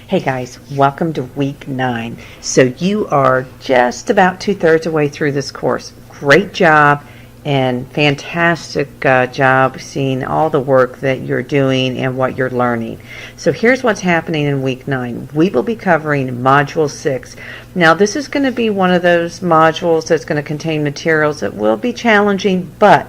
Hey guys, welcome to week 9. So you are just about 2/3 of the way through this course. Great job and fantastic job seeing all the work that you're doing and what you're learning. So here's what's happening in week 9. We will be covering module 6. Now this is going to be one of those modules that's going to contain materials that will be challenging, but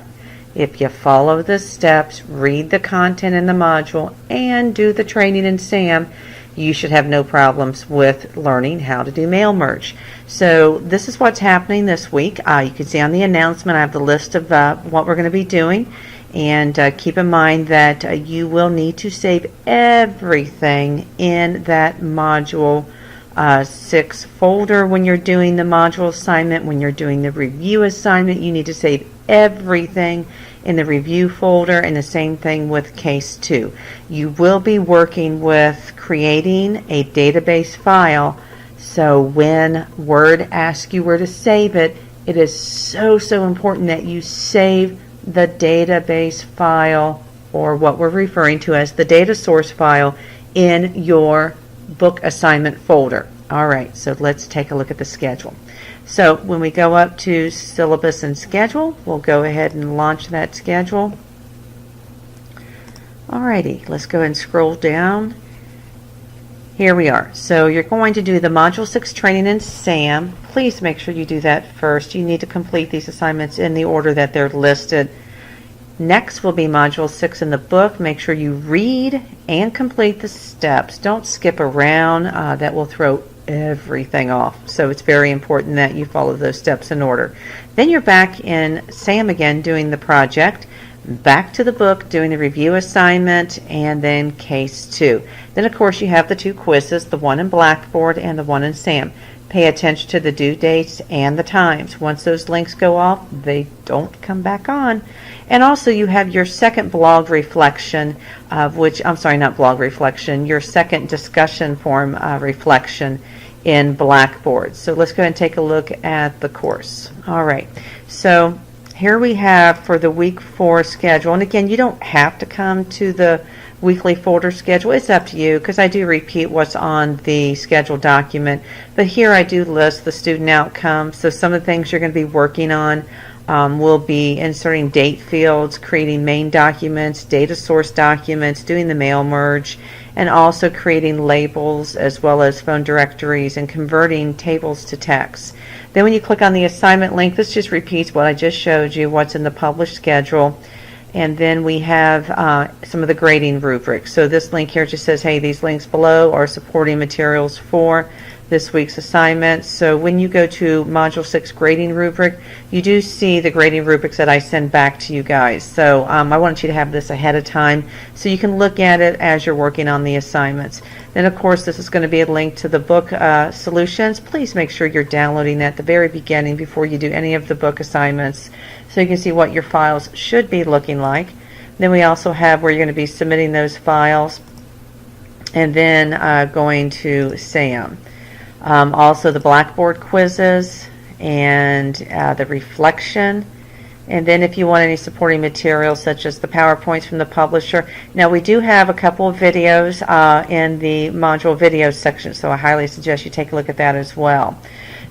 if you follow the steps, read the content in the module, and do the training in SAM, you should have no problems with learning how to do mail merge. So this is what's happening this week. You can see on the announcement I have the list of what we're going to be doing, and keep in mind that you will need to save everything in that module 6 folder when you're doing the module assignment. When you're doing the review assignment, you need to save everything in the review folder, and the same thing with case 2. You will be working with creating a database file, so when Word asks you where to save it, it is so important that you save the database file, or what we're referring to as the data source file, in your book assignment folder. Alright, so let's take a look at the schedule. So when we go up to syllabus and schedule, we'll go ahead and launch that schedule. Alrighty, let's go ahead and scroll down. Here we are. So you're going to do the Module 6 training in SAM. Please make sure you do that first. You need to complete these assignments in the order that they're listed. Next will be Module 6 in the book. Make sure you read and complete the steps. Don't skip around. That will throw everything off. So it's very important that you follow those steps in order. Then you're back in SAM again doing the project. Back to the book doing the review assignment, and then case 2. Then of course you have the 2 quizzes, the one in Blackboard and the one in SAM. Pay attention to the due dates and the times. Once those links go off, they don't come back on. And also you have your second blog reflection, your second discussion forum reflection in Blackboard. So let's go ahead and take a look at the course. Alright, so here we have for the week 4 schedule, and again, you don't have to come to the weekly folder schedule. It's up to you, because I do repeat what's on the schedule document, but here I do list the student outcomes. So some of the things you're going to be working on will be inserting date fields, creating main documents, data source documents, doing the mail merge, and also creating labels as well as phone directories and converting tables to text. Then when you click on the assignment link, this just repeats what I just showed you, what's in the published schedule. And then we have some of the grading rubrics. So this link here just says, hey, these links below are supporting materials for this week's assignment. So when you go to Module 6 grading rubric, you do see the grading rubrics that I send back to you guys. So I want you to have this ahead of time so you can look at it as you're working on the assignments. Then of course this is going to be a link to the book solutions. Please make sure you're downloading that at the very beginning before you do any of the book assignments, so you can see what your files should be looking like. Then we also have where you're going to be submitting those files, and then going to SAM. Also the Blackboard quizzes and the reflection, and then if you want any supporting materials such as the PowerPoints from the publisher. Now we do have a couple of videos in the module videos section, so I highly suggest you take a look at that as well.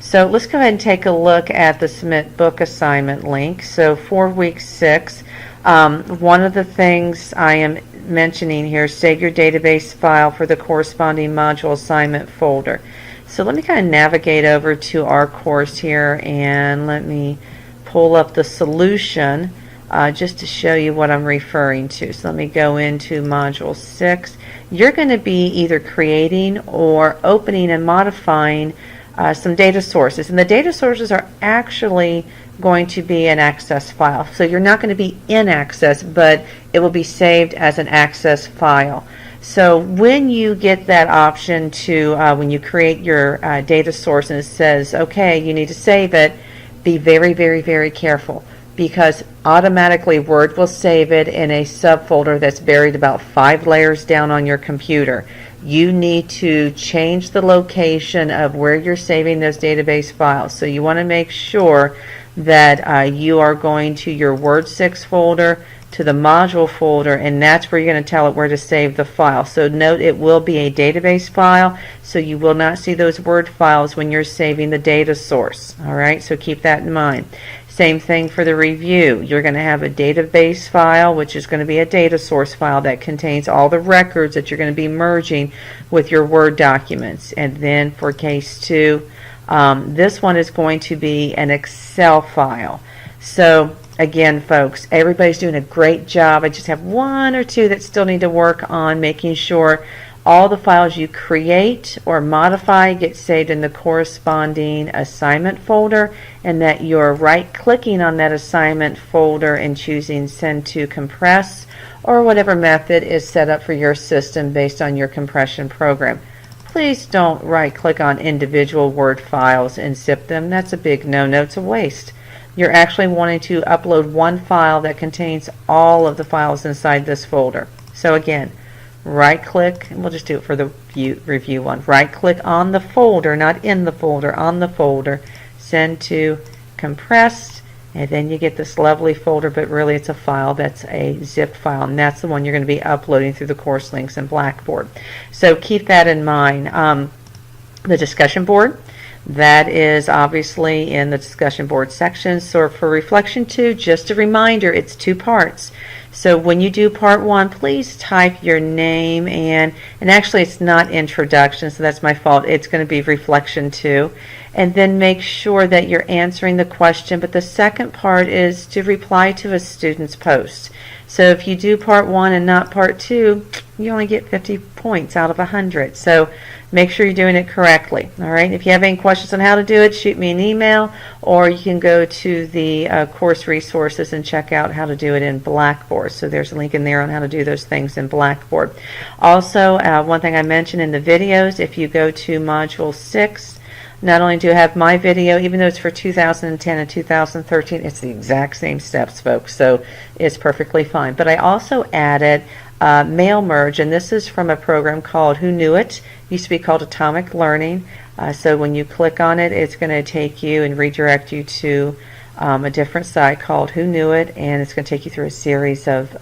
So let's go ahead and take a look at the submit book assignment link. So for week 6, one of the things I am mentioning here, save your database file for the corresponding module assignment folder. So let me kind of navigate over to our course here, and let me pull up the solution just to show you what I'm referring to. So let me go into Module 6. You're going to be either creating or opening and modifying some data sources, and the data sources are actually going to be an Access file. So you're not going to be in Access, but it will be saved as an Access file. So when you get that option to, when you create your data source and it says, okay, you need to save it, be very careful, because automatically Word will save it in a subfolder that's buried about 5 layers down on your computer. You need to change the location of where you're saving those database files. So you want to make sure that you are going to your Word 6 folder, to the module folder, and that's where you're going to tell it where to save the file. So note, it will be a database file, so you will not see those Word files when you're saving the data source. All right, so keep that in mind. Same thing for the review. You're going to have a database file, which is going to be a data source file that contains all the records that you're going to be merging with your Word documents. And then for case 2, this one is going to be an Excel file. So again, folks, everybody's doing a great job. I just have 1 or 2 that still need to work on making sure all the files you create or modify get saved in the corresponding assignment folder, and that you're right-clicking on that assignment folder and choosing Send to Compress, or whatever method is set up for your system based on your compression program. Please don't right-click on individual Word files and zip them. That's a big no-no. It's a waste. You're actually wanting to upload one file that contains all of the files inside this folder. So again, right-click, and we'll just do it for the review one. Right-click on the folder, not in the folder, on the folder, Send to Compressed, and then you get this lovely folder, but really it's a file that's a zip file, and that's the one you're going to be uploading through the course links in Blackboard. So keep that in mind. The discussion board, that is obviously in the discussion board section. So for Reflection 2, just a reminder, it's 2 parts. So when you do part 1, please type your name, and actually it's not introduction, so that's my fault. It's going to be Reflection 2. And then make sure that you're answering the question, but the second part is to reply to a student's post. So if you do part 1 and not part 2, you only get 50 points out of 100. So make sure you're doing it correctly. All right. If you have any questions on how to do it, shoot me an email, or you can go to the course resources and check out how to do it in Blackboard. So there's a link in there on how to do those things in Blackboard. Also, one thing I mentioned in the videos, if you go to Module 6, not only do I have my video, even though it's for 2010 and 2013, it's the exact same steps, folks, so it's perfectly fine. But I also added mail merge, and this is from a program called Who Knew It? It used to be called Atomic Learning. So when you click on it, it's going to take you and redirect you to a different site called Who Knew It, and it's going to take you through a series of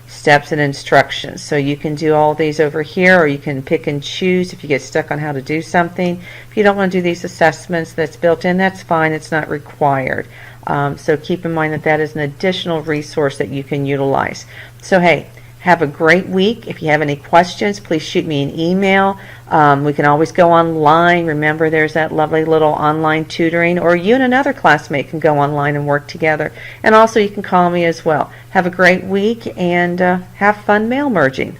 steps and instructions. So you can do all these over here, or you can pick and choose if you get stuck on how to do something. If you don't want to do these assessments that's built in, that's fine. It's not required. So keep in mind that that is an additional resource that you can utilize. So hey, have a great week. If you have any questions, please shoot me an email. We can always go online. Remember, there's that lovely little online tutoring, or you and another classmate can go online and work together. And also you can call me as well. Have a great week, and have fun mail merging.